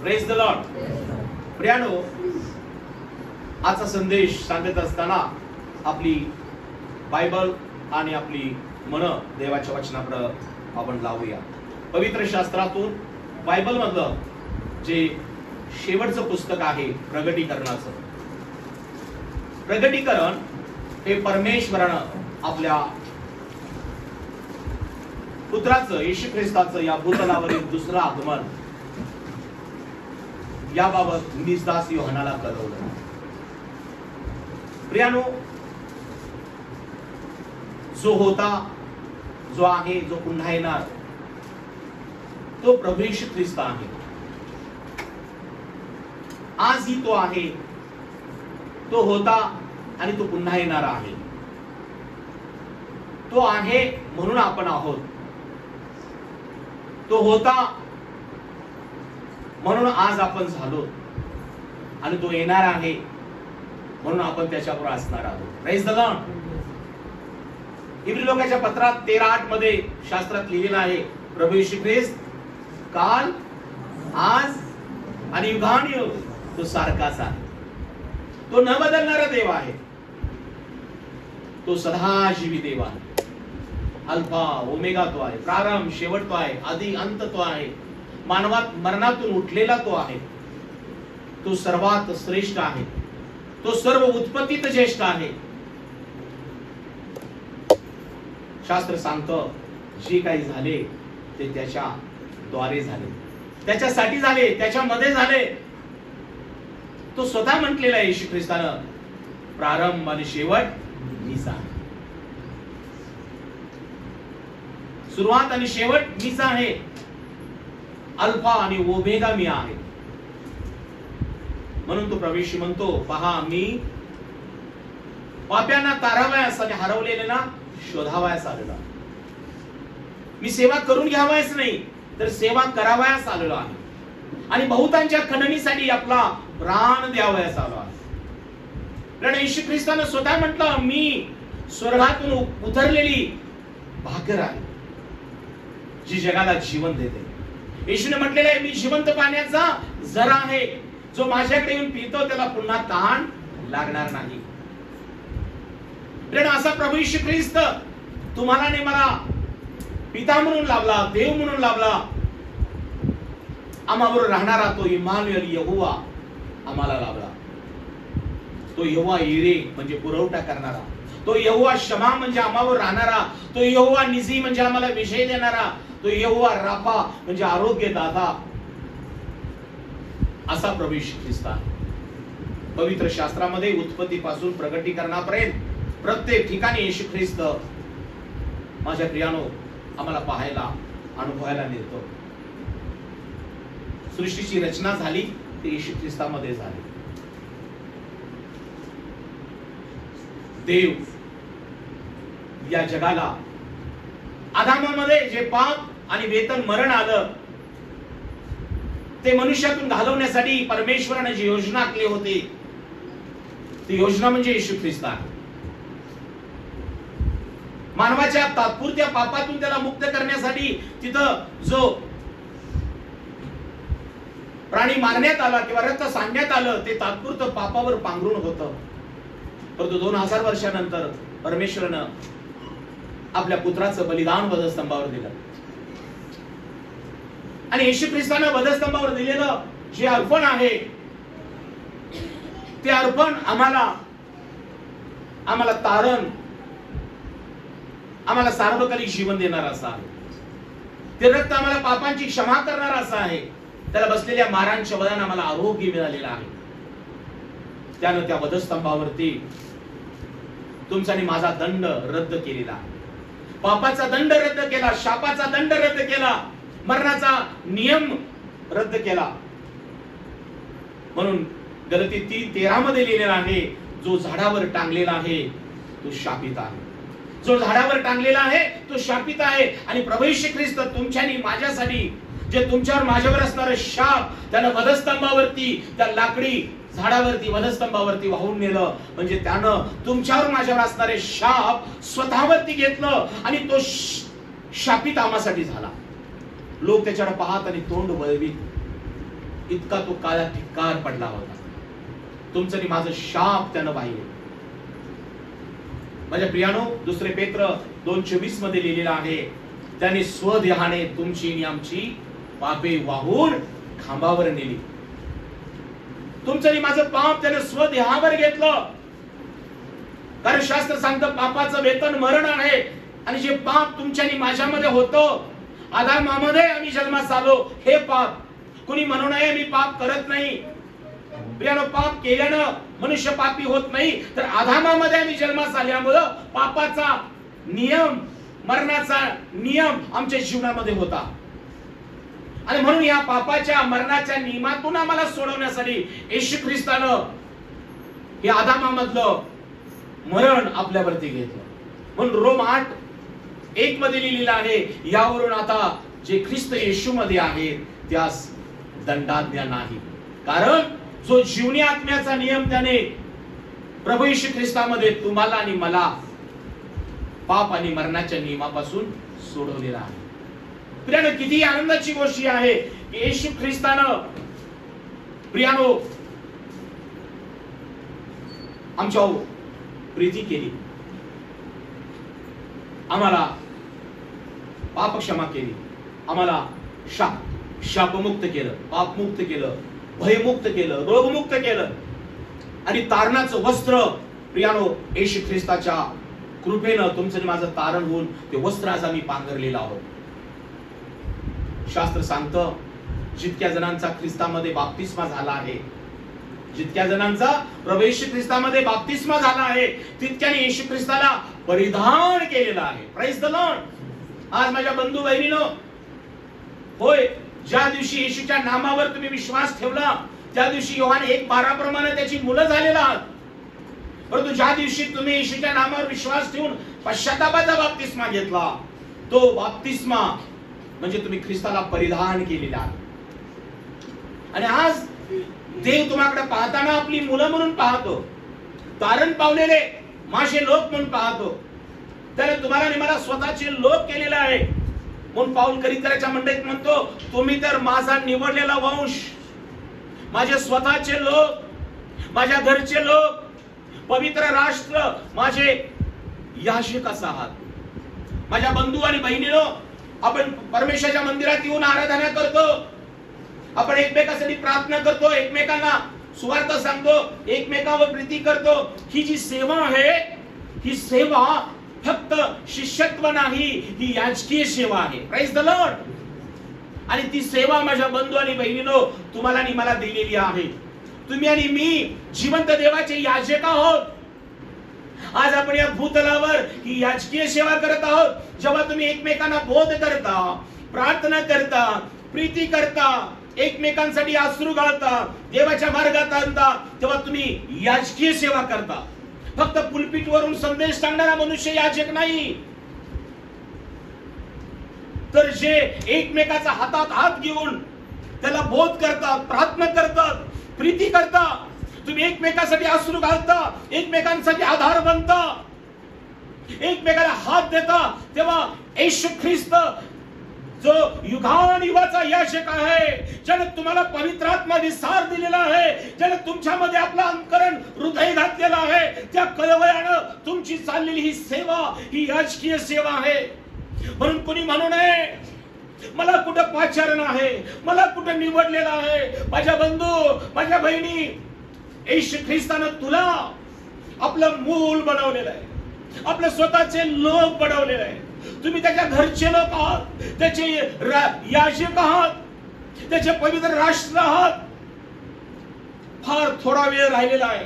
Praise the Lord. प्रियानो, आजचा संदेश सांगत असताना आपली बायबल आणि आपली मन देवाच्या वचनाकडे आपण लावूया. पवित्र शास्त्रातून बायबल मधलं जे शेवटचं पुस्तक आहे प्रगटीकरणाचं. प्रगटीकरण हे परमेश्वरानं आपल्या पुत्राचं येशू ख्रिस्ताचं या भूतलावरील दुसरं आगमन याबाबत निजदास योहानाला कळवलं. प्रियानो, जो होता, जो आहे, जो पुन्हा येणार, तो प्रभू येशू ख्रिस्त आहे. आजही तो आहे, तो होता आणि तो पुन्हा येणार आहे. तो आहे म्हणून आपण आहोत, तो होता म्हणून आज आपण झालो, आणि तो येणार आहे म्हणून आपण त्याच्याबरोबर असणार आहोत. Praise the Lord. इब्री लोकांच्या पत्रात 13:8 मध्ये शास्त्रात लिहिलेलं आहे, प्रभू येशू ख्रिस्त काल, आज आणि युगानुयुग तो सारखाच आहे. तो न बदलणारा देव आहे. तो सदाजीवी देव आहे. अल्फा ओमेगा तो आहे, प्रारंभ शेवट तो आहे, आदि अंत तो आहे, मानवात मरणातून उठलेला तो आहे. तो सर्वात श्रेष्ठ आहे. तो सर्व उत्पत्तीत ज्येष्ठ आहे. शास्त्र सांगतं, जे काही झाले ते त्याच्या द्वारे झाले, त्याच्यासाठी झाले, त्याच्यामध्ये झाले. तो स्वतः म्हटलेला आहे येशू ख्रिस्तानं, प्रारंभ आणि शेवट मीच आहे. सुरुवात आणि शेवट मीच आहे. अल्फा आणि ओमेगा मी आहे. म्हणून तो प्रभू येशू म्हणतो, पहा, मी पाप्यांना तारावयास आणि हरवलेल्यांना शोधावयास आलेला. मी सेवा करून घ्यावयास नाही, तर सेवा करावयास आलेलो आहे. आणि बहुतांच्या खंडणीसाठी आपला प्राण द्यावयास आलो आहे. कारण येशू ख्रिस्तानं स्वतः म्हटलं, मी स्वर्गातून उतरलेली भाकर आहे, जी जगाला जीवन देते. येशूने म्हटलेलं आहे, मी जिवंत पाण्याचा झरा आहे. जो माझ्याकडे येऊन पितो त्याला पुन्हा तहान लागणार नाही. कारण असा प्रभू येशू ख्रिस्त तुम्हाला आणि मला पिता म्हणून लाभला, देव म्हणून लाभला. आम्हाबरोबर राहणारा तो इम्मानुएल यहोवा आम्हाला लाभला. तो यहोवा इरे म्हणजे पुरवठा करणारा, तो यहोवा शमा म्हणजे आम्हावर राहणारा, तो यहोवा निसी म्हणजे आम्हाला विजय देणारा, तो यहोवा राफा म्हणजे आरोग्य दाता. असा प्रभू येशू ख्रिस्त आहे. पवित्र शास्त्रामध्ये उत्पत्तीपासून प्रगटीकरणापर्यंत प्रत्येक ठिकाणी येशू ख्रिस्त माझ्या प्रियानो आम्हाला पाहायला, अनुभवायला मिळतो. सृष्टीची रचना झाली ती येशू ख्रिस्तामध्ये झाली. देव या जगाला आदामामध्ये जे पाप आणि वेतन मरण आलं ते मनुष्यातून घालवण्यासाठी परमेश्वराने जी योजना आखली होती, ती योजना म्हणजे येशू ख्रिस्त आहे. मानवाच्या तात्पुरत्या पापातून त्याला मुक्त करण्यासाठी तिथं जो प्राणी मारण्यात आला किंवा रक्त सांडण्यात आलं ते तात्पुरतं पापावर पांघरून होतं. परंतु 2000 वर्षानंतर परमेश्वरानं आपल्या पुत्राचं बलिदान वधस्तंभावर दिलं. आणि येशू ख्रिस्तानं वधस्तंभावर दिलेलं जे अर्पण आहे ते अर्पण आम्हाला तारण, आम्हाला सार्वकालिक जीवन देणार असं आहे. ते रक्त आम्हाला पापांची क्षमा करणार असं आहे. त्याला बसलेल्या मारांच्या बळाने आम्हाला आरोग्य मिळालेलं आहे. त्यानं त्या वधस्तंभावरती तुमचा आणि माझा दंड रद्द केलेला, पापाचा दंड रद्द केला, शापाचा दंड रद्द केला, मरणाचा नियम रद्द केला. म्हणून गलती 3:13 मध्ये लिहिलेला आहे, जो झाडावर टांगलेला आहे तो शापित आहे. जो झाडावर टांगलेला आहे तो शापित आहे. आणि प्रभू येशू ख्रिस्त तुमच्या आणि माझ्यासाठी जे तुमच्यावर माझ्यावर असणारे शाप त्यानं वधस्तंभावरती, त्या लाकडी झाडावरती वधस्तंभावरती वाहून नेलं. म्हणजे त्यानं तुमच्यावर माझ्यावर असणारे शाप स्वतःवरती घेतलं आणि तो शापित आम्हासाठी झाला. लोक त्याच्याकडे पाहत आणि तोंड वळवीत. इतका तो काळा धिक्कार पडला होता. तुमचं आणि माझं शाप त्यानं वाहिलं. माझ्या प्रियानो, 2 पेत्र 2:24 मध्ये लिहिलेलं आहे, त्याने स्वदेहाने तुमची आणि आमची पापे वाहून खांबावर नेली. तुमचं आणि माझं पाप त्याने स्वदेहावर घेतलं. कारण शास्त्र सांगतं पापाचं वेतन मरण आहे. आणि जे पाप तुमच्या आणि माझ्यामध्ये होतं, आदामामध्ये आम्ही जन्मास आलो, हे पाप. कोणी म्हणू नये मी पाप करत नाही. प्रियानो, पाप केल्यानं मनुष्य पापी होत नाही, तर आदामामध्ये आम्ही जन्मास आल्यामुळं पापाचा नियम, मरणाचा नियम आमच्या जीवनामध्ये होता. आणि म्हणून या पापाच्या मरणाच्या नियमातून आम्हाला सोडवण्यासाठी येशू ख्रिस्तानं हे आदामामधलं मरण आपल्यावरती घेतलं. म्हणून रोम 8:1 मध्ये लिहिलेलं आहे, यावरून आता जे ख्रिस्त येशू मध्ये आहेत त्यास दंडाज्ञा नाही. कारण जो जीवनी आत्म्याचा नियम त्याने प्रभू येशू ख्रिस्तामध्ये तुम्हाला आणि मला पाप आणि मरणाच्या नियमापासून सोडवलेला आहे. प्रियानो, किती आनंदाची गोष्ट आहे की येशू ख्रिस्तानं प्रियानो आमच्या प्रीती केली, आम्हाला पाप क्षमा केली, आम्हाला शापमुक्त केलं, पापमुक्त केलं, भयमुक्त केलं, रोगमुक्त केलं. आणि तारणाचं वस्त्र प्रियानो येशू ख्रिस्ताच्या कृपेनं तुमचं आणि माझं तारण होऊन ते वस्त्र आज आम्ही पांघरलेलं आहोत. शास्त्र सांगतं, जितक्या जणांचा ख्रिस्तामध्ये बाप्तिस्मा झाला आहे, जितक्या जणांचा प्रभू येशू ख्रिस्तामध्ये बाप्तिस्मा झाला आहे, तितक्याने येशू ख्रिस्ताला परिधान केलेलं आहे. Praise the Lord. आज माझ्या बंधू बहिणीनो, होय, ज्या दिवशी येशूच्या नामावर तुम्ही विश्वास ठेवला, त्या दिवशी योहान 1:12 प्रमाणे त्याची मुलं झालेला आहात. परंतु ज्या दिवशी तुम्ही येशूच्या नामावर विश्वास ठेवून पश्चातापाचा बाप्तिस्मा घेतला, तो बाप्तिस्मा म्हणजे तुम्ही ख्रिस्ताला परिधान केलेला आहे. आणि आज देव तुम्हाकडे पाहताना आपली मुलं म्हणून पाहतो, तारण पावलेले माझे लोक म्हणून पाहतो. त्याने तुम्हाला आणि मला स्वतःचे लोक केलेला आहे. म्हणून पाऊल करितराच्या मंडळीत म्हणतो, तुम्ही तर माझा निवडलेला वंश, माझे स्वतःचे लोक, माझ्या घरचे लोक, पवित्र राष्ट्र, माझे याजक आहात. माझ्या बंधू आणि बहिणीनो, आपण परमेश्वराच्या मंदिरात येऊन आराधना करतो, आपण एकमेकांसाठी प्रार्थना करतो, एकमेकांना सुवार्थ सांगतो, एकमेकांवर प्रीती करतो. ही जी सेवा आहे, ही सेवा फक्त शिष्यत्व नाही, ही याजकीय सेवा आहे. Praise the Lord. आणि ती सेवा माझ्या बंधू आणि बहिणीनो तुम्हाला आणि मला दिलेली आहे. तुम्ही आणि मी जिवंत देवाचे याजक आहोत. आज आपण या भूतलावर ही याजकीय सेवा करत आहोत. जेव्हा तुम्ही एकमेकांना बोध करता, प्रार्थना करता, प्रीती करता, एकमेकांसाठी अश्रू घालता, देवाच्या मार्गात आणता, तेव्हा तुम्ही याजकीय सेवा करता. फक्त पुलपीट वरून संदेश सांगणारा मनुष्य याजक नाही, तर जे एकमेकाचा हातात हात घेऊन त्याला बोध करतात, प्रार्थना करतात, प्रीती करतात, तुम्ही एकमेकांसाठी अश्रू घालता, एकमेकांसाठी आधार बनता, एकमेकाला हात देता, तेव्हा येशू ख्रिस्त जो युगानुयुगाचा याजक आहे, ज्याने तुम्हाला पवित्र आत्मा विसार दिलेला आहे, ज्याने तुमच्यामध्ये आपला अंतःकरण हृदय घातलेला आहे, त्या कळवळ्यानं तुमची चाललेली ही सेवा ही याजकीय सेवा आहे. म्हणून कोणी म्हणू नये मला कुठं पाचारण आहे, मला कुठं निवडलेला आहे. माझ्या बंधू, माझ्या बहिणी, येशू ख्रिस्तानं तुला आपलं मूल बनवलेलं आहे, आपले स्वतःचे लोक बनवलेले आहे. तुम्ही त्याच्या घरचे लोक आहात, त्याचे याजक आहात, त्याचे पवित्र राष्ट्र आहात. फार थोडा वेळ राहिलेला आहे,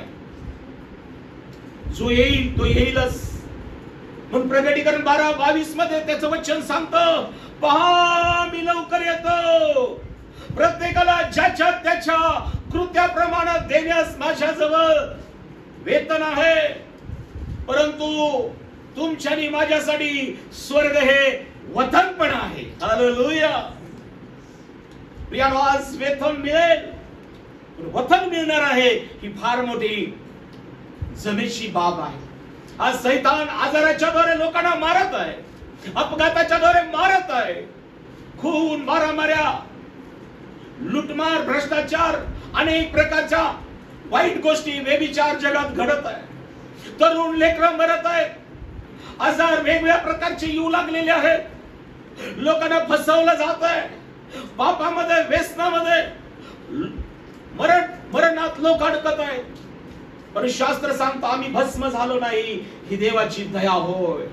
जो येईल तो येईलच. म्हणून प्रकटीकरण 12:22 मध्ये त्याचं वचन सांगतं, पहा मी लवकर येतो, प्रत्येकाला ज्याच्या त्याच्या कृत्याप्रमाणे देण्यास माझ्याजवळ वेतन आहे. परंतु तुमच्या आणि माझ्यासाठी स्वर्ग हे वतन पण आहे. हालेलुया. प्रियानो, आज वेतन मिळेल, वतन मिळणार आहे, ही फार मोठी जमेची बाब आहे. आज सैतान आजाराच्या द्वारे लोकांना मारत आहे, अपघाताच्या द्वारे मारत आहे, खून मारामाऱ्या लुटमार, भ्रष्टाचार, अनेक प्रकारच्या वाईट गोष्टी, व्यभिचार जगात घडत आहे. तरुण लेकरं मरत आहेत. आजार वेगवेगळ्या प्रकारचे येऊ लागलेले आहेत. लोकांना फसवलं जात आहे. पापामध्ये, व्यसनामध्ये मरणात लोक अडकत आहेत. पण शास्त्र सांगतं आम्ही भस्म झालो नाही, ही देवाची दया होय.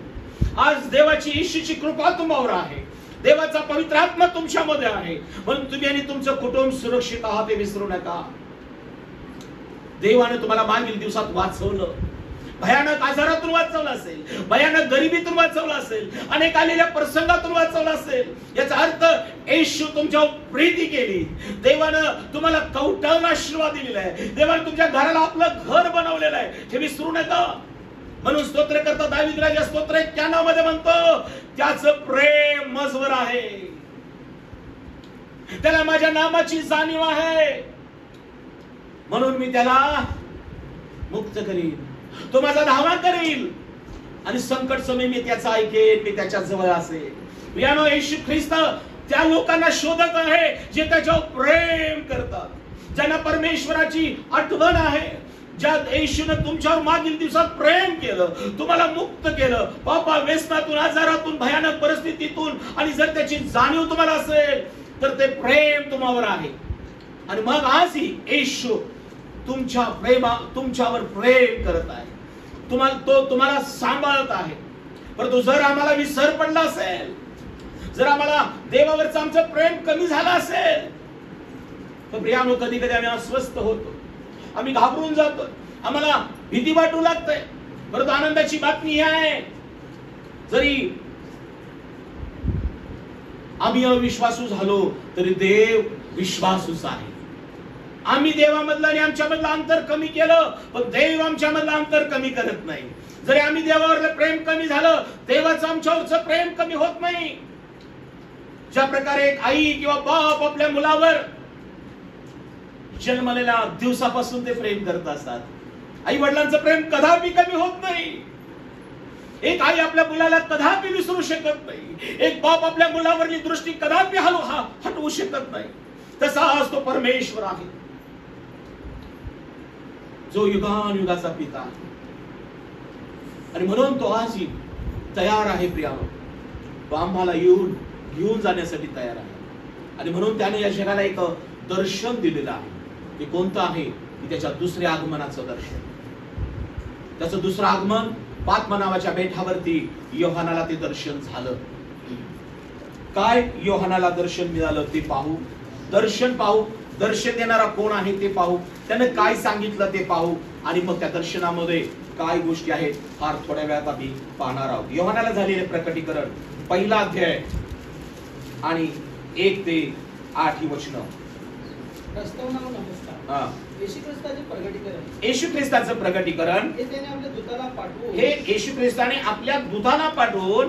आज देवाची येशूची कृपा तुम्हावर आहे. देवाचा पवित्र आत्मा तुमच्यामध्ये आहे. म्हणून तुम्ही आणि तुमचं कुटुंब सुरक्षित आहात हे विसरू नका. देवाने तुम्हाला मागील दिवसात वाचवलं. भयानक आजारातून वाचवलं असेल, भयानक गरिबीतून वाचवलं असेल, अनेक आलेल्या प्रसंगातून वाचवलं असेल. याचा अर्थ येशू तुमच्यावर प्रीती केली. देवानं तुम्हाला कवटाळून आशीर्वाद दिलेला आहे. देवाने तुमच्या घराला आपलं घर बनवलेलं आहे हे विसरू नका. म्हणून स्तोत्रकर्ता दावीद राजा स्तोत्र 91 मध्ये म्हणतो त्याचं प्रेम मजवर आहे, त्याला माझ्या नामाची जाणीव आहे, म्हणून मी त्याला मुक्त करीन. तो माझा धावा करील आणि संकट समय मी त्याचा ऐकेन, मी त्याच्या जवळ असेल. यानो येशू ख्रिस्त त्या लोकांना शोधत आहे जे त्याच्यावर प्रेम करतात, ज्यांना परमेश्वराची आठवण आहे, ज्या येशूने तुमच्यावर मागील दिवसात प्रेम केलं, तुम्हाला मुक्त केलं पापा, व्यसनातून, आजारातून, भयानक परिस्थितीतून. आणि जर त्याची जाणीव तुम्हाला असेल तर ते प्रेम तुम्हावर आहे. आणि मग आजही येशू तुमच्यावर प्रेम करत आहे. तुम्हाला सांभाळत आहे. परंतु जर आम्हाला विसर पडला असेल, जर आम्हाला देवावरचं आमचं प्रेम कमी झालं असेल तर प्रियानो कधी कधी आम्ही अस्वस्थ होतो, आम्ही घाबरून जातो, आम्हाला भीती वाटू लागते. परंतु आनंदाची बातमी ही आहे, जरी आम्ही अविश्वासू झालो तरी देव विश्वासूच आहे. आम्ही देवामधलं आणि आमच्यामधलं अंतर कमी केलं पण देव आमच्यामधलं अंतर कमी करत नाही. जरी आम्ही देवावरलं प्रेम कमी झालं, देवाचं आमच्यावरचं प्रेम कमी होत नाही. ज्या प्रकारे एक आई किंवा बाप आपल्या मुलावर जन्मलेल्या दिवसापासून ते प्रेम करत असतात, आई वडिलांचं प्रेम कदापि कमी होत नाही. एक आई आपल्या मुलाला कदापि विसरू शकत नाही. एक बाप आपल्या मुलावरली दृष्टी कदापि हटवू शकत नाही. तसा आज तो परमेश्वर आहे जो युगानुयुगाचा पिता आहे. आणि म्हणून तो आजही तयार आहे प्रियानो, तो आम्हाला घेऊन जाण्यासाठी तयार आहे. आणि म्हणून त्याने या जगाला एक दर्शन दिलेलं आहे. ते कोणतं आहे? की त्याच्या दुसऱ्या आगमनाचं दर्शन. त्याचं दुसरं आगमन पात्मा नावाच्या बेटावरती योहानाला ते दर्शन झालं. काय योहानाला दर्शन मिळालं ते पाहू. दर्शन पाहू, दर्शन देणारा कोण आहे ते पाहू, त्याने काय सांगितलं ते पाहू. आणि मग त्या दर्शनामध्ये काय गोष्टी आहेत फार थोड्या वेळात आम्ही पाहणार आहोत. योहानाला झालेले प्रकटीकरण 1 अध्याय आणि 1 ते 8 ही वचनं. येशू ख्रिस्ताचं प्रकटीकरण हे येशू ख्रिस्ताने आपल्या दूताला पाठवून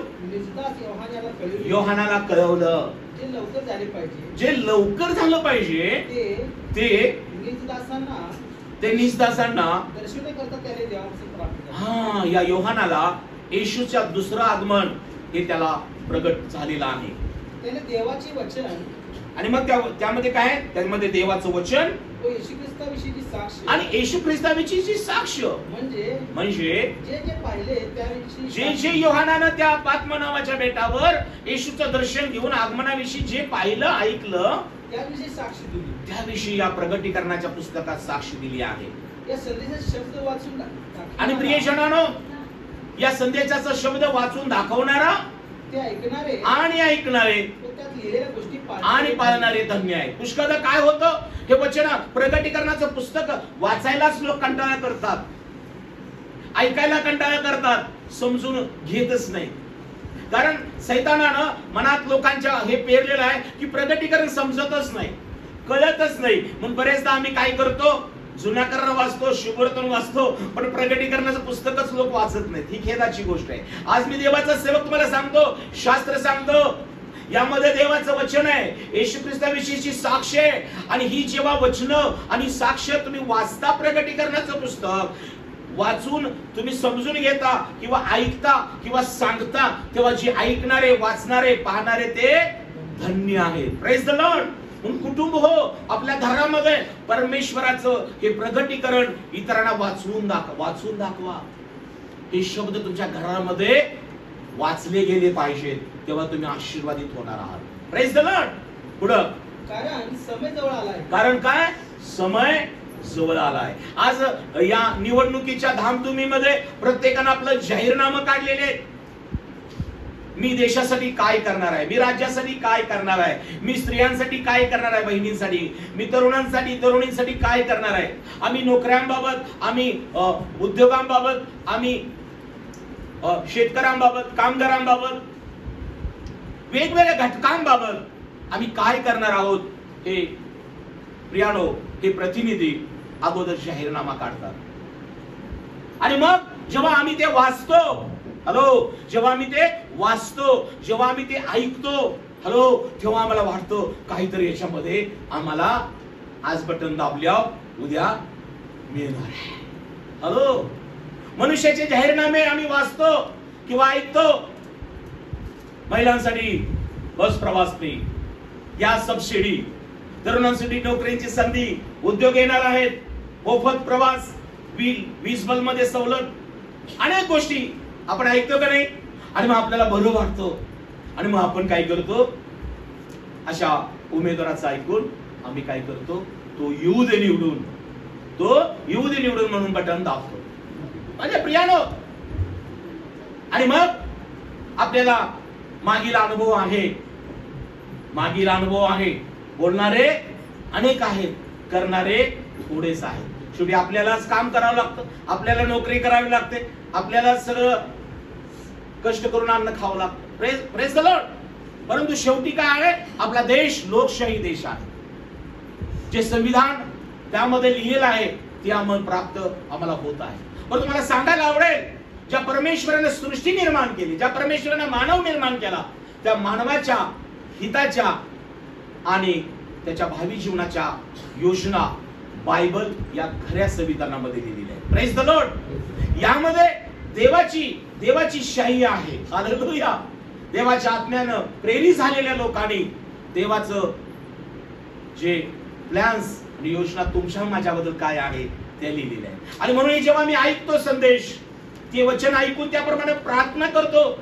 योहानाला कळवलं. जे लवकर झालं पाहिजे ते निजदासांना या योहानाला येशूच्या दुसरं आगमन हे त्याला प्रगट झालेलं आहे. त्याने देवाचे वचन आणि मग त्यामध्ये काय? त्यामध्ये देवाचं वचन येशू ख्रिस्ताविषयीची साक्ष आणि येशू ख्रिस्ताविषयीची साक्ष म्हणजे जे पाहिले त्याविषयी जे योहानानं त्या पात्मा नावाच्या बेटावर येशूचं दर्शन घेऊन आगमनाविषयी जे पाहिलं, ऐकलं, त्याविषयी साक्ष दिली. त्याविषयी या प्रगटीकरणाच्या पुस्तकात साक्ष दिली आहे. या संदेशाचा शब्द वाचून आणि प्रियजनांनो, या संदेशाचा शब्द वाचून दाखवणारा, ते ऐकणारे आणि ऐकणारे त्यात लिहिलेल्या गोष्टी आणि पाळणारे धन्य आहे. पुष्कळदा काय होतं, हे वचन प्रगटीकरणाचं पुस्तक वाचायलाच लोक कंटाळा करतात, ऐकायला कंटाळा करतात, समजून घेतच नाही. कारण सैतानानं मनात लोकांच्या हे पेरलेलं आहे की प्रगटीकरण समजतच नाही, कळतच नाही. म्हणून बरेचदा आम्ही काय करतो, जुना करण वाचतो, शुभवर्तन वाचतो, पण प्रगटीकरणाचं पुस्तकच लोक वाचत नाहीत. ही खेदाची गोष्ट आहे. आज मी देवाचा सेवक तुम्हाला सांगतो, शास्त्र सांगतो, यामध्ये देवाचं वचन आहे, येशू ख्रिस्ताविषयीची साक्ष आहे. आणि ही जेव्हा वचन आणि साक्ष तुम्ही वाचता, प्रगटीकरणाचं पुस्तक वाचून तुम्ही समजून घेता किंवा ऐकता किंवा सांगता, तेव्हा जे ऐकणारे, वाचणारे, पाहणारे ते धन्य आहे. Praise the Lord. म्हणून कुटुंब हो, आपल्या घरामध्ये परमेश्वराचं हे प्रगटीकरण इतरांना वाचून दाखवा. हे शब्द तुमच्या घरामध्ये वाचले गेले पाहिजेत, तेव्हा तुम्ही आशीर्वादित होणार आहात. Praise the Lord. पुढं, कारण समय जवळ आलाय. कारण काय? समय जवळ आलाय. आज या निवडणुकीच्या धामधुमीमध्ये प्रत्येकानं आपलं जाहीरनामा काढलेले. मी देशासाठी काय करणार आहे, मी राज्यासाठी काय करणार आहे, मी स्त्रियांसाठी काय करणार आहे, बहिणींसाठी, मी तरुणींसाठी काय करणार आहे, आम्ही नोकऱ्यांबाबत, आम्ही उद्योगांबाबत, आम्ही शेतकऱ्यांबाबत, कामगारांबाबत, वेगवेगळ्या घटकांबाबत आम्ही काय करणार आहोत, हे प्रियानो, हे प्रतिनिधी अगोदर जाहीरनामा काढतात. आणि मग जेव्हा आम्ही ते वाचतो, जेव्हा आम्ही ते वाचतो, जेव्हा आम्ही ते ऐकतो, तेव्हा आम्हाला वाटतं काहीतरी याच्यामध्ये आम्हाला आज बटन दाबल्यावर उद्या मिळणार आहे. मनुष्याचे जाहीरनामे आम्ही वाचतो किंवा ऐकतो. महिलांसाठी बस प्रवास फ्री, गॅस सबसिडी, तरुणांसाठी नोकरीची संधी, उद्योग येणार आहेत, मोफत प्रवास, वीज बिल मध्ये सवलत, अनेक गोष्टी आपण ऐकतो का नाही? आणि मग आपल्याला बरं वाटतं आणि मग आपण काय करतो? अशा उमेदवाराचं ऐकून आम्ही काय करतो? तो येऊ दे निवडून म्हणून बटन दाबतो. म्हणजे प्रियानो, आणि मग आपल्याला मागील अनुभव आहे. बोलणारे अनेक आहेत, करणारे थोडेच आहेत. शेवटी आपल्यालाच काम करावं लागतं, आपल्याला नोकरी करावी लागते, आपल्याला सगळं कष्ट करून अन्न खावं लागतं. Praise the Lord. परंतु शेवटी काय आहे? आपला देश लोकशाही देश आहे. जे संविधान त्यामध्ये लिहिलेलं आहे ते आम्हाला प्राप्त होत आहे. परंतु मला सांगायला आवडेल, ज्या परमेश्वराने सृष्टी निर्माण केली, ज्या परमेश्वराने मानव निर्माण केला, त्या मानवाच्या हिताच्या आणि त्याच्या भावी जीवनाच्या योजना बायबल या खऱ्या संविधानामध्ये लिहिलेल्या आहेत. Praise the Lord. यामध्ये देवाची शाही आहे. हालेलुया. देवाच्या आत्म्यानं प्रेरित झालेल्या लोकांनी देवाचं जे प्लॅन्स आणि योजना तुमच्या माझ्याबद्दल काय आहे ते लिहिलेलं आहे. आणि म्हणून जेव्हा मी ऐकतो संदेश, ते वचन ऐकून त्याप्रमाणे प्रार्थना करतो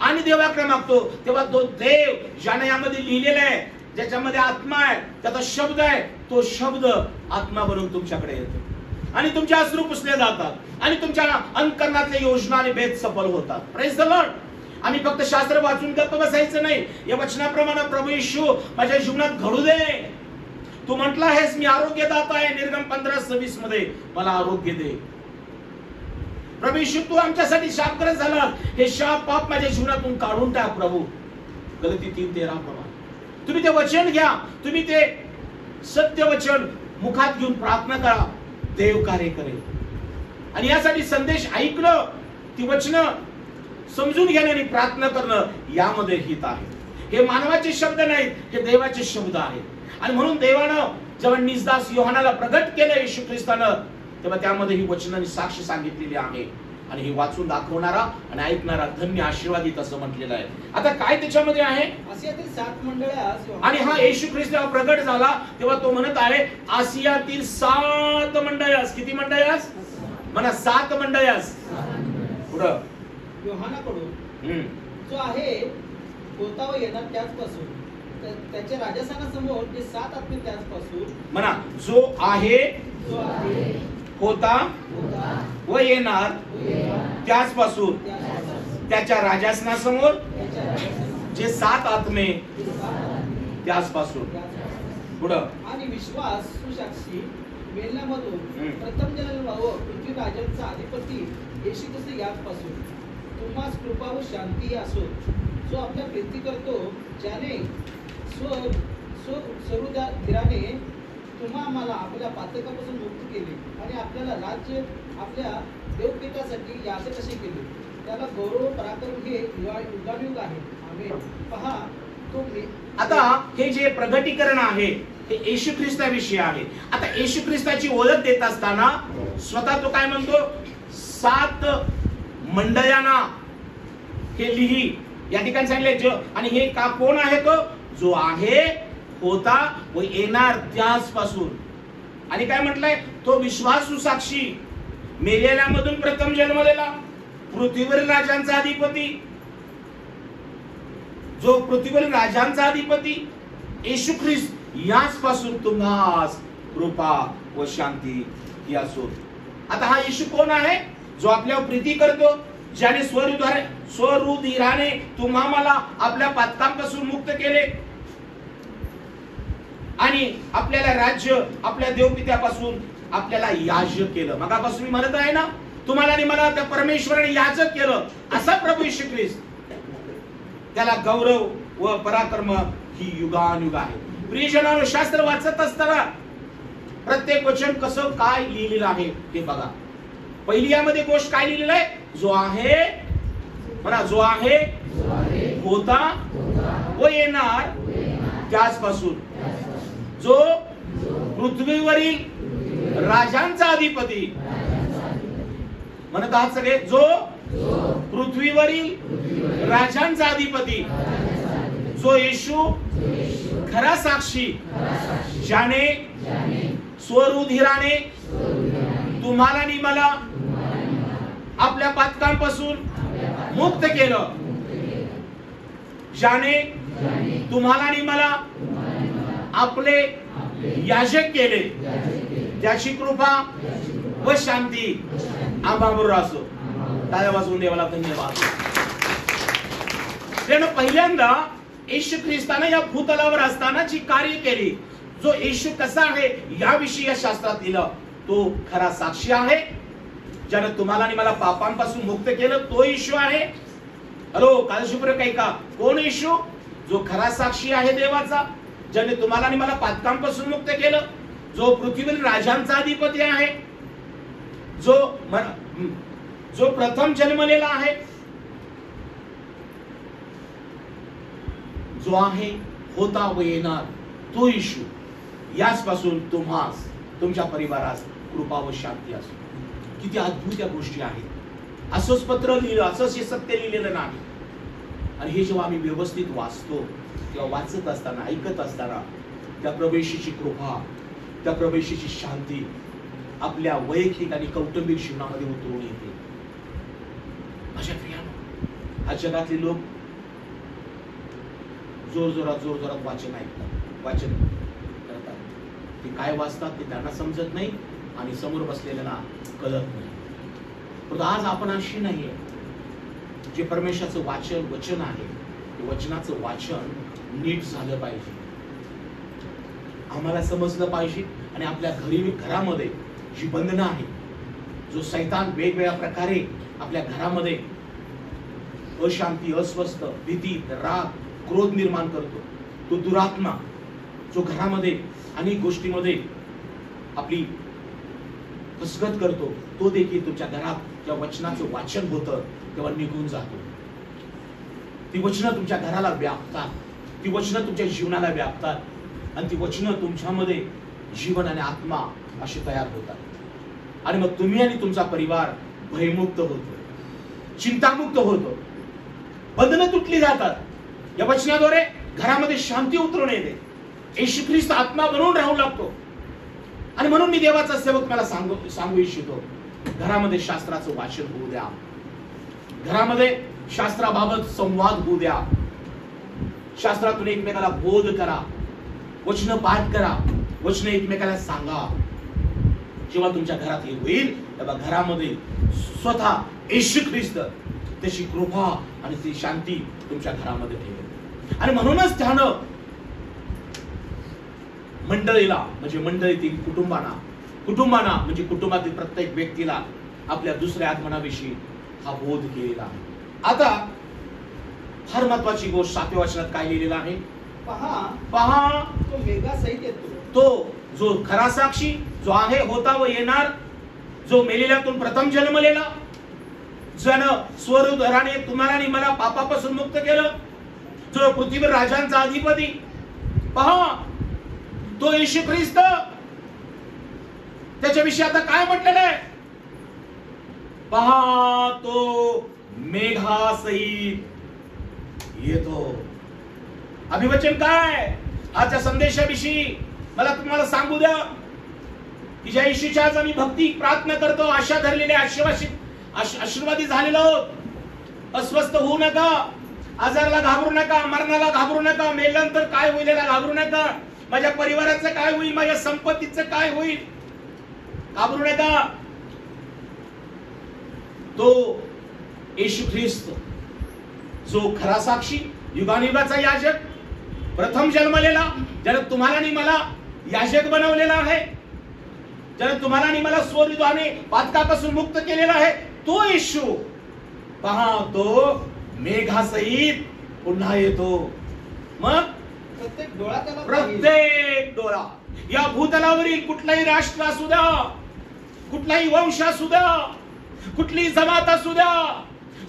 आणि देवाकडे मागतो, तेव्हा तो देव ज्याने यामध्ये लिहिलेला आहे, ज्याच्यामध्ये आत्मा आहे, त्याचा शब्द आहे, तो शब्द आत्मा बनून तुमच्याकडे येतो आणि तुमचे अश्रू पुसले जातात आणि तुमच्या अंतःकरणातल्या योजना आणि भेद सफल होतात. Praise the Lord. आम्ही फक्त शास्त्र वाचून गप्प बसायचं नाही. या वचनाप्रमाणे प्रभू येशू माझ्या जीवनात घडू दे. तू म्हटला आहेस मी आरोग्यदाता आहे, निर्गम 15:26 मध्ये मला आरोग्य दे. प्रभू येशू तू आमच्यासाठी शापग्रस्त झाला, हे शाप पाप माझ्या जीवनातून काढून टाक प्रभू. गलती 3:13 प्रमाणे तुम्ही ते वचन घ्या, तुम्ही ते सत्य वचन मुखात घेऊन प्रार्थना करा, देव कार्य करेल. आणि यासाठी संदेश ऐकणं, ती वचनं समजून घेणं आणि प्रार्थना करणं यामध्ये हित आहे. हे मानवाचे शब्द नाहीत, हे देवाचे शब्द आहेत. आणि म्हणून देवानं जेव्हा निजदास योहानाला प्रगट केलं येशू ख्रिस्तानं, तेव्हा त्यामध्ये ही वचनांनी साक्ष सांगितलेली आहे. आणि हे वाचून दाखवणारा आणि ऐकणारा धन्य आशीर्वादित असं म्हटलेलं आहे. आता काय त्याच्यामध्ये आहे? आसियातील 7 मंडळ्या. आणि हा येशू ख्रिस्त जेव्हा प्रगट झाला तेव्हा तो म्हणत आहे आसियातील 7 मंडळ्यास. किती मंडळ्यास? म्हणा 7 मंडळ्यास. पुढं योहानाकडून जो आहे होता व येणार त्याचपासून, त्याच्या राजस्थानासमोर जे 7 आत्मे त्याचपासून. म्हणा जो आहे होता व येणार त्याचपासून, त्याच्या राजासनासमोर जे 7 आत्मे त्याचपासून. पुढं आणि विश्वास सुसाक्षी मेलण्यामधून प्रथम जन्मलेला भाऊ पृथ्वी राजांचा अधिपती येशू ख्रिस्त याचपासून. तुम्हास कृपा व शांती असो, जो आपल्या प्रीती करतो, ज्याने सर्व धीराने तुम्हा आम्हाला आपल्या पातकापासून मुक्त केले आणि आपल्याला राज्य आपल्या देवपितासाठी याचे कसे केले. त्याला गौरव पराक्रम हे युगानुयुग आहे. आमेन. पहा तो. आता हे जे प्रगटीकरण आहे हे येशू ख्रिस्ताविषयी आहे. आता येशू ख्रिस्ताची ओळख देत असताना स्वतः तो काय म्हणतो? 7 मंडळांना हे लिही. या ठिकाणी सांगितले. आणि हे का कोण आहे? तो जो आहे, होता व येणार त्याच पासून. आणि काय म्हटलंय, तो विश्वासू साक्षी, मेलेल्यामधून प्रथम जन्मलेला, पृथ्वीवरील राजांचा अधिपती, जो पृथ्वीवरील राजांचा अधिपती येशू ख्रिस्त, याच पासून तुम्हास कृपा व शांती ही असो. आता हा येशू कोण आहे? जो आपल्यावर प्रीती करतो, ज्याने स्वरुधिराने तुम्हा मला आपल्या पातकांपासून मुक्त केले आणि आपल्याला राज्य, आपल्या देवपित्यापासून आपल्याला याजक केलं. मगापासून मी म्हणत आहे ना, तुम्हाला आणि मला त्या परमेश्वराने याजक केलं. असा प्रभू येशू ख्रिस्त, त्याला गौरव व पराक्रम ही युगानुयुग आहे. प्रियजनांनो, शास्त्र वाचत असताना प्रत्येक वचन कसं काय लिहिलेलं आहे ते बघा. पहिली यामध्ये गोष्ट काय लिहिलेलं आहे? जो आहे, म्हणा, जो आहे, होता व येणार त्याच पासून, जो पृथ्वीवरील राजांचा अधिपती, म्हणत आहात सगळे, जो पृथ्वीवरील राजांचा अधिपती, जो येशू खरा साक्षी, ज्याने स्वरुधिराने तुम्हाला आणि मला आपल्या पातकांपासून मुक्त केलं, ज्याने तुम्हाला आणि मला आपले याजक केले, त्याची कृपा व शांती आम्हाबरोबर असो. टाळ्या वाजवून देवाला धन्यवाद. पहिल्यांदा येशू ख्रिस्ताने या भूतलावर असताना जी कार्य केली, जो येशू कसा आहे याविषयी या शास्त्रात लिहिलं, तो खरा साक्षी आहे, ज्याने तुम्हाला आणि मला पापांपासून मुक्त केलं, तो येशू आहे. हॅलो, कालशुप्र काही का, कोण येशू? जो खरा साक्षी आहे देवाचा, ज्याने तुम्हाला आणि मला पातकांपासून मुक्त केलं, जो पृथ्वीवरील राजांचा अधिपती आहे, जो प्रथम जन्मलेला आहे, जो आहे, होता व येणार, तो येशू, याच पासून तुम्हास, तुमच्या परिवारास कृपा व शांती असो. किती अद्भुत या गोष्टी आहेत. असंच पत्र लिहिलं, असंच हे सत्य लिहिलेलं नाही. आणि हे जेव्हा आम्ही व्यवस्थित वाचतो, तेव्हा वाचत असताना, ऐकत असताना त्या प्रवेशीची कृपा, त्या प्रवेशीची शांती आपल्या वैयक्तिक आणि कौटुंबिक जीवनामध्ये उतरून येते. माझ्या प्रियानो, आज जगातले लोक जोरजोरात वाचन ऐकतात, वाचन करतात. ते काय वाचतात ते त्यांना समजत नाही आणि समोर बसलेल्याला कळत नाही. परंतु आज आपण अशी नाहीये. जे परमेश्वराचं वचन आहे, ते वचनाचं वाचन नीट झालं पाहिजे, आम्हाला समजलं पाहिजे. आणि आपल्या घरामध्ये जी बंधनं आहे, जो सैतान वेगवेगळ्या प्रकारे आपल्या घरामध्ये अशांती, अस्वस्थ, भीती, राग, क्रोध निर्माण करतो, तो दुरात्मा जो घरामध्ये अनेक गोष्टीमध्ये आपली फसगत करतो, तो देखील तुमच्या घरात जेव्हा वचनाचं वाचन होतं तेव्हा निघून जातो. ती वचनं तुमच्या घराला व्यापतात, ती वचनं तुमच्या जीवनाला व्यापतात, आणि ती वचनं तुमच्यामध्ये जीवन आणि आत्मा अशी तयार होतात. आणि मग तुम्ही आणि तुमचा परिवार भयमुक्त होतो, चिंतामुक्त होतो, बंधनं तुटली जातात. या वचनाद्वारे घरामध्ये शांती उतरून येते, येशू ख्रिस्त आत्मा बनवून राहू लागतो. आणि म्हणून मी देवाचा सेवक मला सांगू इच्छितो, घरामध्ये शास्त्राचं वाचन होऊ द्या, घरामध्ये शास्त्राबाबत संवाद होऊ द्या, शास्त्रातून एकमेकाला बोध करा, वचन पाठ करा, वचन एकमेकाला सांगा. जेव्हा तुमच्या घरात हे होईल तेव्हा घरामध्ये स्वतः येशू ख्रिस्त त्याची कृपा आणि ती शांती तुमच्या घरामध्ये ठेवेल. आणि म्हणूनच त्यानं मंडळीला, म्हणजे मंडळीतील कुटुंबांना म्हणजे कुटुंबातील प्रत्येक व्यक्तीला आपल्या दुसऱ्या आगमनाविषयी हा बोध केलेला आहे. आता फार महत्वाची गोष्ट 7व्या वचनात काय लिहिलेलं आहे? पहा तो मेघासहित येतो, तो जो खरा साक्षी, जो आहे, होता व येणार, जो मेलेल्यातून प्रथम जन्मलेला, ज्यानं स्वरुधिराने तुम्हाला आणि मला पापापासून मुक्त केलं, जो पृथ्वीवर राजांचा अधिपती. पहा तो येशू ख्रिस्त. त्याच्याविषयी आता काय म्हटलेलं आहे? पहा तो मेघासहित येतो. अभिवचन काय? आजच्या संदेशाविषयी मला तुम्हाला सांगू द्या की ज्या येशूच्या आज आम्ही भक्ती प्रार्थना करतो, आशा धरलेले, आशीर्वादी झालेलो आहोत. अस्वस्थ होऊ नका, आजाराला घाबरू नका, मरणाला घाबरू नका, मेल्यानंतर काय होईल याला घाबरू नका, माझ्या परिवाराचं काय होईल, माझ्या संपत्तीचं काय होईल, घाबरू नका. तो येशू ख्रिस्त जो खरा साक्षी, युगानुयुगाचा याजक, प्रथम जन्मलेला, ज्याने तुम्हाला आणि मला याजक बनवलेला आहे, ज्याने तुम्हाला आणि मला स्वविधाने पातकापासून मुक्त केलेला आहे, तो येशू पहा, तो मेघासहित पुन्हा येतो. मग प्रत्येक डोळा त्याला प्रत्येक डोळा, या भूतलावरील कुठलाही राष्ट्र असू द्या, कुठलाही वंश असू द्या, कुठलीही जमात असू द्या,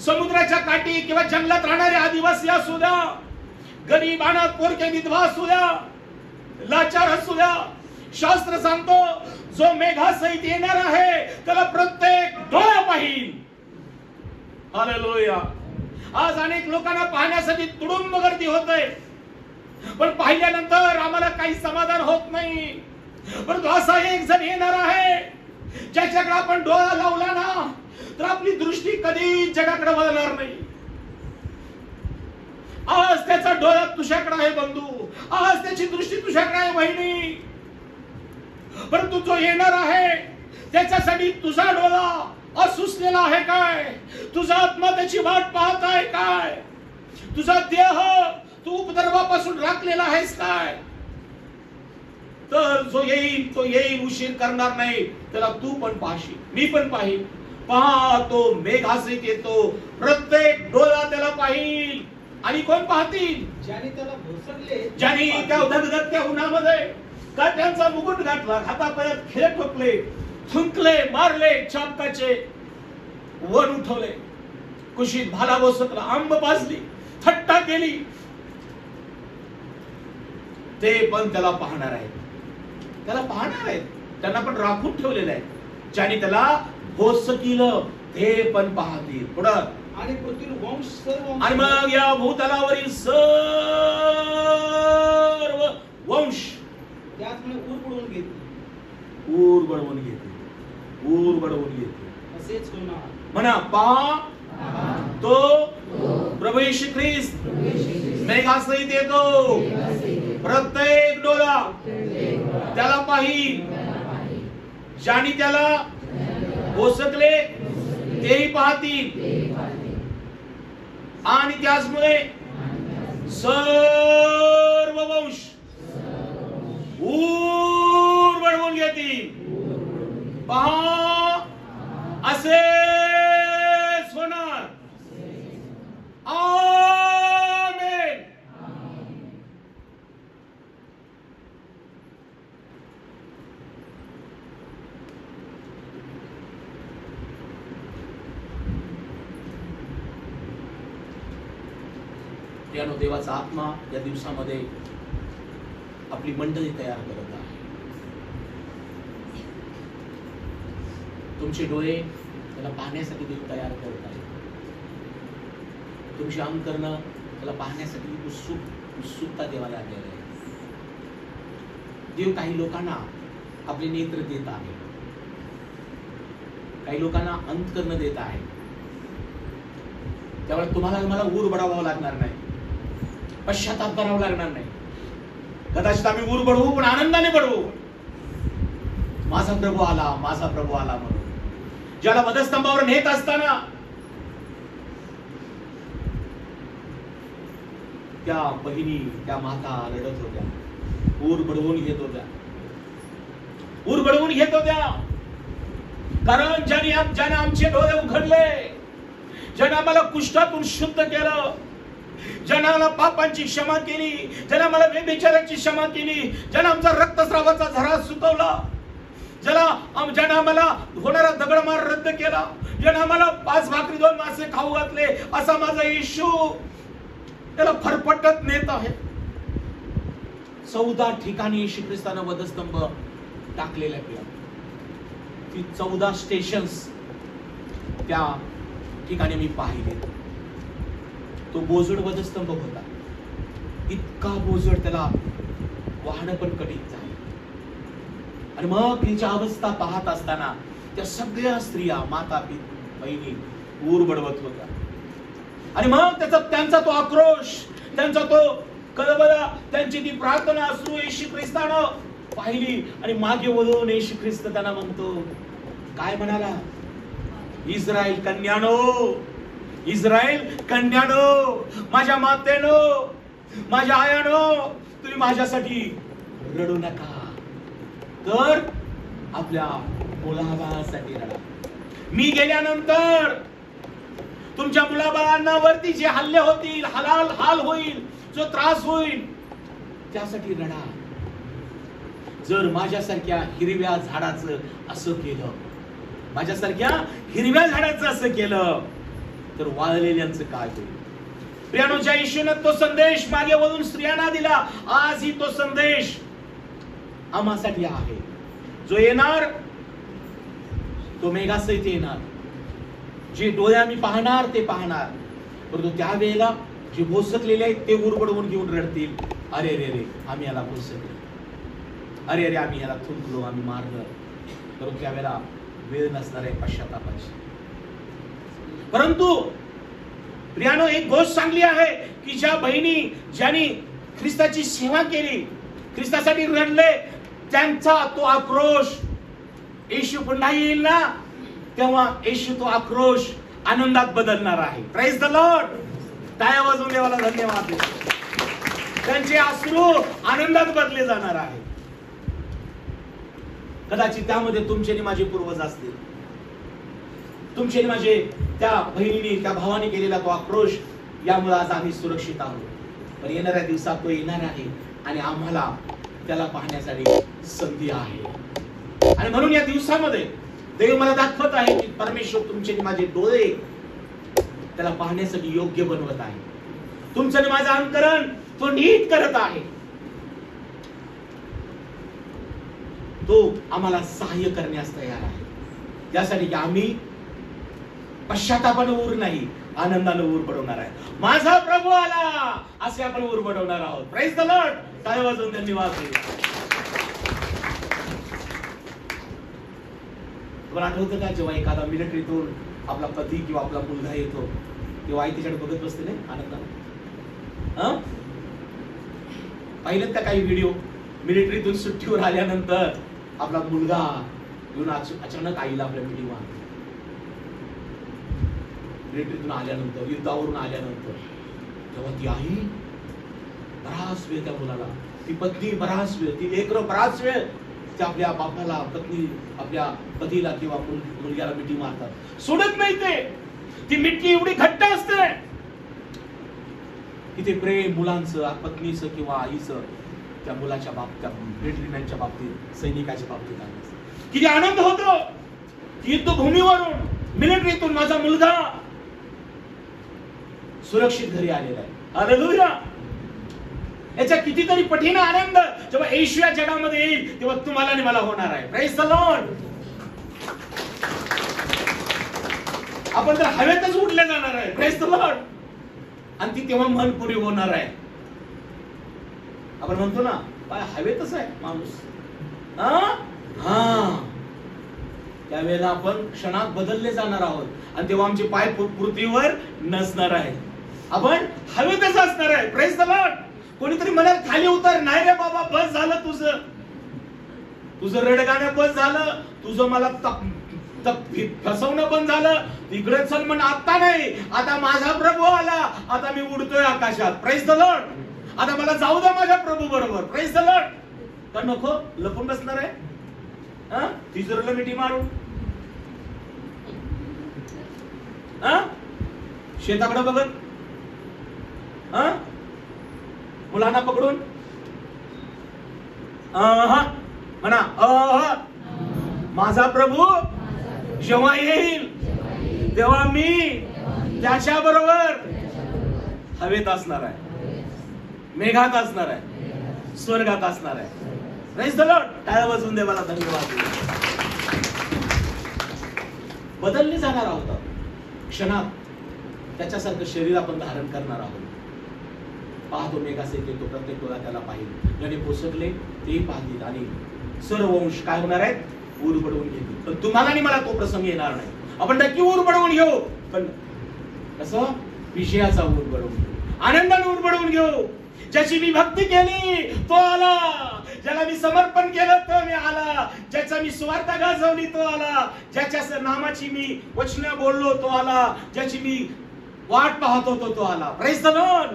समुद्राच्या काठी किंवा जंगलात राहणारे आदिवासी असू द्या, गरीब अनाथ पोरके विधवा असू द्या, लाचार असू द्या, शास्त्र सांगतो जो मेघासहित येणार आहे त्याला प्रत्येक डोळा पाहिल. हालेलुया. आज अनेक लोकांना पाहण्यासाठी तुडुंब गर्दी होते, पण पाहिल्यानंतर आम्हाला काही समाधान होत नाही. परंतु असा एक जण येणार आहे ज्याच्याकडे आपण डोळा लावला ना तर आपली दृष्टी कधी जगाकडे वळणार नाही. आज त्याचा डोळा तुझ्याकडे आहे बंधू, आज त्याची दृष्टी तुझ्याकडे आहे बहिणी, परंतु जो येणार आहे त्याच्यासाठी तुझा डोळा असुसलेला आहे काय, तुझा आत्मा त्याची वाट पाहत आहे काय, तुझा देह तू उपद्रवापासून राखलेला आहेस काय. तर जो येईल तो येईल, उशीर करणार नाही, त्याला तू पण पाहशील, मी पण पाहिल. पहा, तो मेघासहित येतो, प्रत्येक डोळा त्याला पाहिल. आणि कोण पाहतील? ज्याने त्याला भोसडले, ज्याने त्या धगधगत्या उन्हामध्ये काट्यांचा मुकुट घातला, हातापायात खेळ ठोकले, थुंकले, मारले, चाबकाचे वन उठवले, कुशीत भाला बसवला, आंब पाजली, थट्टा केली, ते पण त्याला पाहणार आहेत, त्याला पाहणार आहेत, त्यांना पण राखून ठेवलेलं आहे. ज्याने त्याला भोस केलं ते पण पाहतील. पुढं आणि पृथ्वी वंश सर्व, आणि मग या भूतलावरील सर्व वंश त्याचमुळे ऊर बुडवून घेतली, ऊर बडवून घेते, ऊर बडवून घेते. असेच होणार. म्हणा, पहा, तो प्रभू येशू ख्रिस्त मेघासहित येतो, प्रत्येक डोळा त्याला पाहिल. ज्याने त्याला पोसकले तेही पाहतील, आणि त्याचमुळे सर्व वंश ऊर बडवून घेतील. पहा, असेच होणार. आमेन. त्यानो देवाचा आत्मा या दिवसामध्ये आपली मंडळी तयार करत आहे. तुमचे डोळे त्याला पाहण्यासाठी देव तयार करत आहे. तुमची अंतकरणं त्याला पाहण्यासाठी उत्सुकता देवाला आलेली आहे. देव काही लोकांना आपले नेत्र देत आहे, काही लोकांना अंतकरणं देत आहे. त्यामुळे तुम्हाला मला ऊर बढावावं लागणार नाही, पश्चाताप करावं लागणार नाही. कदाचित आम्ही ऊर बढवू पण आनंदाने बढवू. माझा प्रभू आला, माझा प्रभू आला म्हणून. ज्याला वधस्तंभावर नेत असताना त्या बहिणी, त्या माता रडत होत्या, ऊर बढवून घेत होत्या, ऊर बढवून घेत होत्या. कारण ज्याने आमचे डोळे उघडले, ज्याने आम्हाला कुष्ठातून शुद्ध केलं, ज्याने आम्हाला पापांची क्षमा केली, ज्याने आम्हाला व्यभिचाराची क्षमा केली, ज्याने आमचा रक्तस्रावाचा झरा सुकवला, ज्याने आम्हाला होणारा दगडमार रद्द केला, ज्याने आम्हाला 5 भाकरी 2 मासे खाऊ घातले, असा माझा येशू त्याला फरफटत नेत आहे. 14 ठिकाणी येशू ख्रिस्तानं वधस्तंभ टाकलेला आहे. ती 14 स्टेशन्स त्या ठिकाणी मी पाहिले. तो बोजड वधस्तंभ होता, इतका बोजड, त्याला वाहणं पण कठीण झालं. आणि मग तिच्या अवस्था पाहत असताना त्या सगळ्या स्त्रिया, माता, बहिणी ऊर बडवत होत्या. आणि मग त्यांचा तो आक्रोश, त्यांचा तो कळवळा, त्यांची ती प्रार्थना असू येशू ख्रिस्तानं पाहिली. आणि मागे वळून येशू ख्रिस्त त्यांना म्हणतो, काय म्हणाला? इस्रायल कन्यानो, इस्रायल कन्यानो, माझ्या मातेनो, माझ्या आयानो, तुम्ही माझ्यासाठी रडू नका, तर आपल्या मुलाबाळासाठी रडा. मी गेल्यानंतर तुमच्या मुलाबाळांना वरती जे हल्ले होतील, हाल होईल, जो त्रास होईल, त्यासाठी रडा. जर माझ्यासारख्या हिरव्या झाडाचं असं केलं, माझ्यासारख्या हिरव्या झाडाचं असं केलं, तर वाळलेल्यांचं काय होईल? प्रियानोच्या येशूनं तो संदेश मागे वळून स्त्रियांना दिला. आजही तो संदेश आम्हासाठी आहे. जो येणार तो मेघासहित येणार. जे डोळे आम्ही पाहणार ते पाहणार, परंतु त्यावेळेला जे भोसकलेले आहेत ते उरबडवून घेऊन रडतील, अरे रे रे आम्ही याला भोसकले, अरे रे आम्ही याला थुंकलो, आम्ही मारलं. परंतु त्यावेळेला वेळ नसणार आहे पश्चातापाची. परंतु प्रियानो, एक गोष्ट चांगली आहे की ज्या बहिणी ज्यांनी ख्रिस्ताची सेवा केली, ख्रिस्तासाठी रडले, त्यांचा तो आक्रोश येशू पुन्हा येईल ना, तेव्हा येशू तो आक्रोश आनंदात बदलणार आहे. Praise the Lord. टाळ्या वाजवून देवाला धन्यवाद. त्यांचे अश्रू आनंदात बदले जाणार आहे. कदाचित त्यामध्ये तुमचे आणि माझे पूर्वज असतील, तुमचे आणि माझे त्या बहिणीने, त्या भावाने केलेला तो आक्रोश, यामुळे आज आम्ही सुरक्षित आहोत. पण येणाऱ्या दिवसात तो येणार आहे आणि आम्हाला त्याला पाहण्यासाठी संधी आहे. आणि म्हणून या दिवसामध्ये देव मला दाखवत आहे की परमेश्वर तुमचे आणि माझे डोळे त्याला पाहण्यासाठी योग्य बनवत आहे. तुमचं आणि माझं अंतरण तो नीट करत आहे. तो आम्हाला सहाय्य करण्यास तयार आहे, यासाठी की आम्ही पश्चातापाने ऊर नाही, आनंदाने ऊर बडवणार आहे. माझा प्रभू आला असे आपण ऊर बडवणार आहोत. Praise the Lord. टाळ्या वाजवून धन्यवाद. तुम्हाला आठवतं का, जेव्हा एखादा मिलिटरीतून आपला पती किंवा आपला मुलगा येतो, तेव्हा आई तिच्याकडे बघत बसते नाही आनंदाने? पाहिलेत का काही व्हिडिओ? मिलिटरीतून सुट्टीवर आल्यानंतर आपला मुलगा येऊन अचानक आईला आपल्या मिठीवर, मिलिटरीतून आल्यानंतर, युद्धावरून आल्यानंतर, तेव्हा ती आई बराच वेळ त्या मुलाला, ती पत्नी बराच वेळ, ती लेकरं बराच वेळ त्या आपल्या बापाला, पत्नी आपल्या पतीला किंवा मुलग्याला मिठी मारतात. सोडत नाही ते. ती मिठी एवढी घट्ट असते की ते प्रेम मुलांचं, पत्नीचं किंवा आईचं त्या मुलाच्या बाबतीत, मिलिटरीमॅनच्या बाबतीत, सैनिकाच्या बाबतीत आहे. किती आनंद होतो. युद्धभूमीवरून, मिलिटरीतून माझा मुलगा सुरक्षित घरी आलेला आहे. हालेलुया. याचा कितीतरी पटीन आनंद जेव्हा येशू या जगामध्ये येईल तेव्हा तुम्हाला आणि मला होणार आहे. Praise the Lord. आपण तर हवेतच उडले जाणार आहे. Praise the Lord. आणि ती तेव्हा मन पुरी होणार आहे. आपण म्हणतो ना, हवेतच आहे माणूस. त्यावेळेला आपण क्षणात बदलले जाणार आहोत आणि तेव्हा आमचे पाय पृथ्वीवर नसणार आहेत. आपण हवेतच असणार आहे. Praise the Lord. कोणीतरी म्हणाल खाली उतर, नाही रे बाबा बस झालं, तुझं रडगाणं बस झालं, तुझं मला फसवणं बंद झालं, तिकडे चल म्हण. आता नाही, आता माझा प्रभू आला, आता मी उडतोय आकाशात. Praise the Lord. आता मला जाऊ द्या माझ्या प्रभू बरोबर. Praise the Lord. तर नको लपून बसणार आहे तिजोरीला मिठी मारून, शेताकडे बघत, मुलांना पकडून म्हणा, माझा प्रभू जेव्हा येईल तेव्हा मी त्याच्या बरोबर हवेत असणार आहे, मेघात असणार आहे, स्वर्गात असणार आहे. Praise the Lord. टाळ्या वाजवून देवाला धन्यवाद. बदलले जाणार आहोत क्षणात. त्याच्यासारखं शरीर आपण धारण करणार आहोत. पाहतो मेघास येते, तो प्रत्येक डोळा त्याला पाहिजे. ज्याने पोसकले तेही पाहतील आणि सर्व वंश काय होणार आहेत, ऊर बडवून घेतील. पण तुम्हाला आणि मला तो प्रसंग येणार नाही. आपण नक्की ऊर बडवून घेऊ, पण कसं, विजयाचा ऊर बडवून घेऊ, आनंदाने ऊर बडवून घेऊ. ज्याची मी भक्ती केली तो आला, ज्याला मी समर्पण केलं तो मी आला, ज्याचा मी स्वार्थ गाजवली तो आला, ज्याच्या नामाची मी वचन बोललो तो आला, ज्याची मी वाट पाहत होतो तो आला. Praise the Lord.